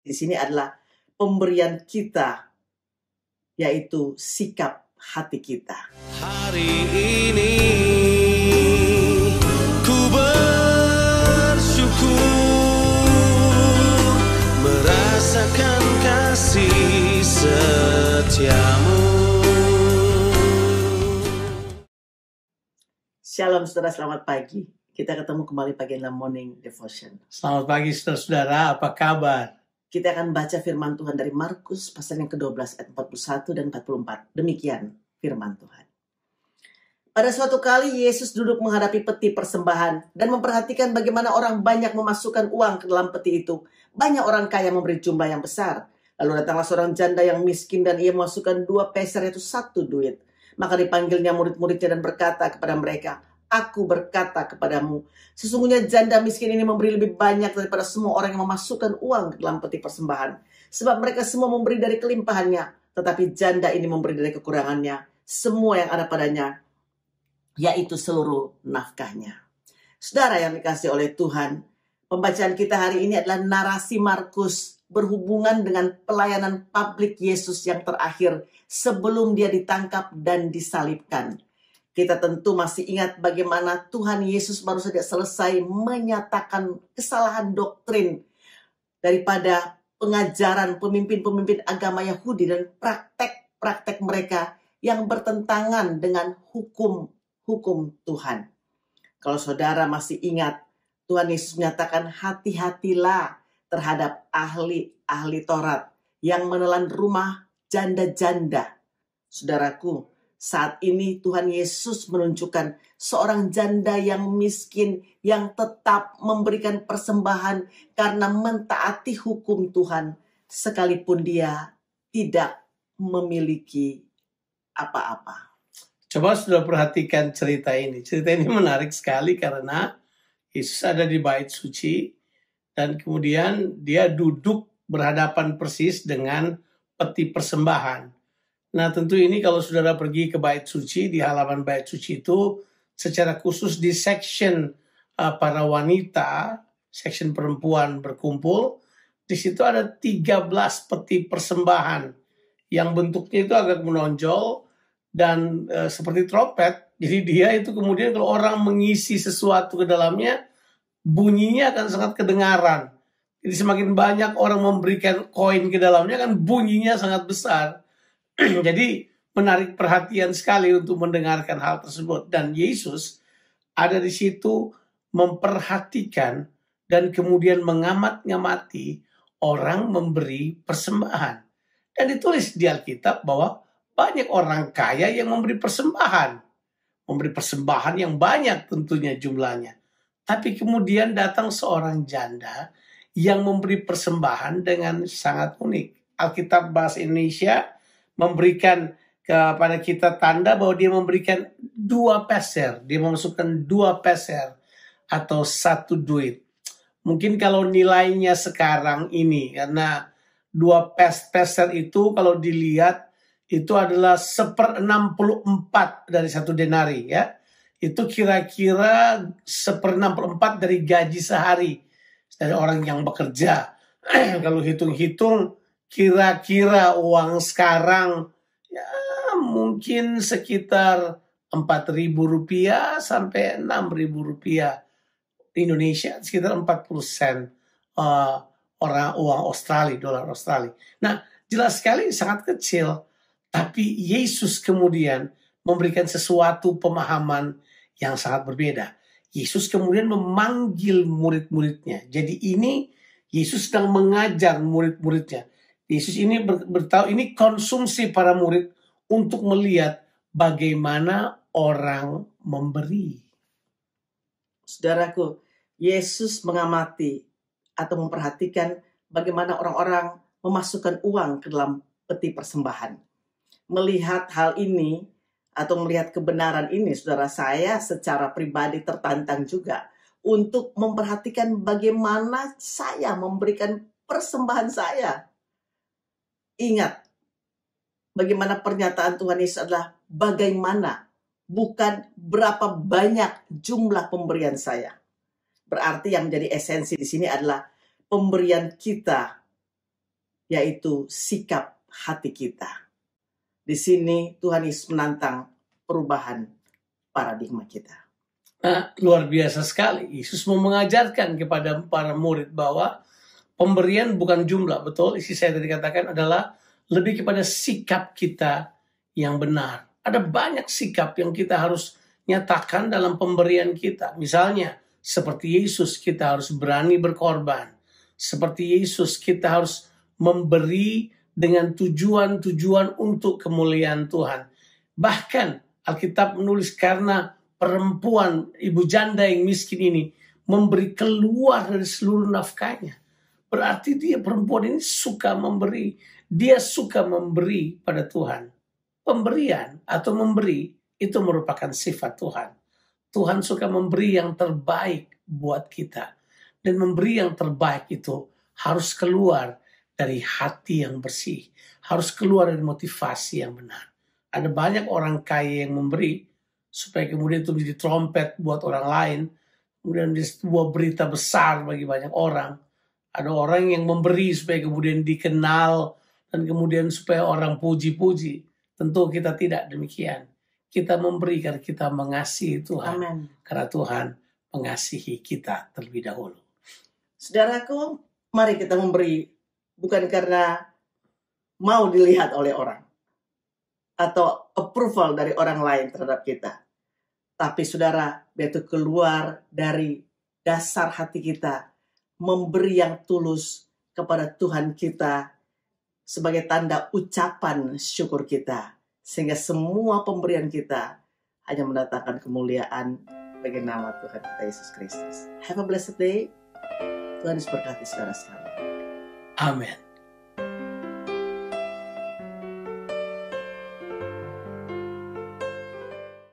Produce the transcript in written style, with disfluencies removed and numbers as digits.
di sini adalah pemberian kita, yaitu sikap hati kita. Hari ini ku bersyukur merasakan kasih setiamu. Shalom saudara, selamat pagi. Kita ketemu kembali pagi dalam Morning Devotion. Selamat pagi saudara-saudara, apa kabar? Kita akan baca firman Tuhan dari Markus pasal yang ke-12 ayat 41 dan 44. Demikian firman Tuhan. Pada suatu kali Yesus duduk menghadapi peti persembahan dan memperhatikan bagaimana orang banyak memasukkan uang ke dalam peti itu. Banyak orang kaya memberi jumlah yang besar. Lalu datanglah seorang janda yang miskin dan ia memasukkan 2 peser, yaitu 1 duit. Maka dipanggilnya murid-muridnya dan berkata kepada mereka, "Aku berkata kepadamu, sesungguhnya janda miskin ini memberi lebih banyak daripada semua orang yang memasukkan uang ke dalam peti persembahan. Sebab mereka semua memberi dari kelimpahannya, tetapi janda ini memberi dari kekurangannya, semua yang ada padanya, yaitu seluruh nafkahnya." Saudara yang dikasihi oleh Tuhan, pembacaan kita hari ini adalah narasi Markus berhubungan dengan pelayanan publik Yesus yang terakhir sebelum dia ditangkap dan disalibkan. Kita tentu masih ingat bagaimana Tuhan Yesus baru saja selesai menyatakan kesalahan doktrin daripada pengajaran pemimpin-pemimpin agama Yahudi dan praktek-praktek mereka yang bertentangan dengan hukum Tuhan. Kalau saudara masih ingat, Tuhan Yesus menyatakan hati-hatilah terhadap ahli Taurat yang menelan rumah janda-janda. Saudaraku, saat ini Tuhan Yesus menunjukkan seorang janda yang miskin yang tetap memberikan persembahan karena mentaati hukum Tuhan sekalipun dia tidak memiliki apa-apa. Coba sudah perhatikan cerita ini. Cerita ini menarik sekali karena Yesus ada di bait suci dan kemudian dia duduk berhadapan persis dengan peti persembahan. Nah tentu ini kalau saudara pergi ke bait suci, di halaman bait suci itu secara khusus di section para wanita, section perempuan berkumpul, di situ ada 13 peti persembahan yang bentuknya itu agak menonjol dan seperti trompet. Jadi dia itu kemudian kalau orang mengisi sesuatu ke dalamnya, bunyinya akan sangat kedengaran. Jadi semakin banyak orang memberikan koin ke dalamnya kan bunyinya sangat besar. Jadi menarik perhatian sekali untuk mendengarkan hal tersebut. Dan Yesus ada di situ memperhatikan dan kemudian mengamat-ngamati orang memberi persembahan. Dan ditulis di Alkitab bahwa banyak orang kaya yang memberi persembahan. Memberi persembahan yang banyak tentunya jumlahnya. Tapi kemudian datang seorang janda yang memberi persembahan dengan sangat unik. Alkitab bahasa Indonesia memberikan kepada kita tanda bahwa dia memberikan 2 peser. Dia memasukkan 2 peser atau 1 duit. Mungkin kalau nilainya sekarang ini, karena 2 peser itu kalau dilihat itu adalah 1/64 dari 1 denari ya. Itu kira-kira 1/64 dari gaji sehari dari orang yang bekerja. Kalau hitung-hitung kira-kira uang sekarang ya mungkin sekitar Rp4.000 sampai Rp6.000 Indonesia, sekitar 40 sen orang uang Australia, dolar Australia. Nah jelas sekali sangat kecil, tapi Yesus kemudian memberikan sesuatu pemahaman yang sangat berbeda. Yesus kemudian memanggil murid-muridnya. Jadi ini Yesus sedang mengajar murid-muridnya. Yesus ini beritahu ini konsumsi para murid untuk melihat bagaimana orang memberi. Saudaraku, Yesus mengamati atau memperhatikan bagaimana orang-orang memasukkan uang ke dalam peti persembahan. Melihat hal ini atau melihat kebenaran ini, saudara, saya secara pribadi tertantang juga untuk memperhatikan bagaimana saya memberikan persembahan saya. Ingat, bagaimana pernyataan Tuhan Yesus adalah bagaimana, bukan berapa banyak jumlah pemberian saya. Berarti yang menjadi esensi di sini adalah pemberian kita yaitu sikap hati kita. Di sini Tuhan Yesus menantang perubahan paradigma kita. Nah, luar biasa sekali. Yesus mau mengajarkan kepada para murid bahwa pemberian bukan jumlah. Betul, isi saya tadi katakan adalah lebih kepada sikap kita yang benar. Ada banyak sikap yang kita harus nyatakan dalam pemberian kita. Misalnya, seperti Yesus kita harus berani berkorban. Seperti Yesus kita harus memberi dengan tujuan-tujuan untuk kemuliaan Tuhan. Bahkan Alkitab menulis karena perempuan, ibu janda yang miskin ini memberi keluar dari seluruh nafkahnya. Berarti dia perempuan ini suka memberi. Dia suka memberi pada Tuhan. Pemberian atau memberi itu merupakan sifat Tuhan. Tuhan suka memberi yang terbaik buat kita. Dan memberi yang terbaik itu harus keluar dari hati yang bersih. Harus keluar dari motivasi yang benar. Ada banyak orang kaya yang memberi supaya kemudian itu menjadi trompet buat orang lain. Kemudian menjadi sebuah berita besar bagi banyak orang. Ada orang yang memberi supaya kemudian dikenal dan kemudian supaya orang puji-puji. Tentu kita tidak demikian. Kita memberi karena kita mengasihi Tuhan. Amin. Karena Tuhan mengasihi kita terlebih dahulu. Saudaraku, mari kita memberi bukan karena mau dilihat oleh orang atau approval dari orang lain terhadap kita. Tapi saudara, itu keluar dari dasar hati kita, memberi yang tulus kepada Tuhan kita sebagai tanda ucapan syukur kita. Sehingga semua pemberian kita hanya mendatangkan kemuliaan bagi nama Tuhan kita Yesus Kristus. Have a blessed day. Tuhan Yesus berkati saudara sekalian. Amin.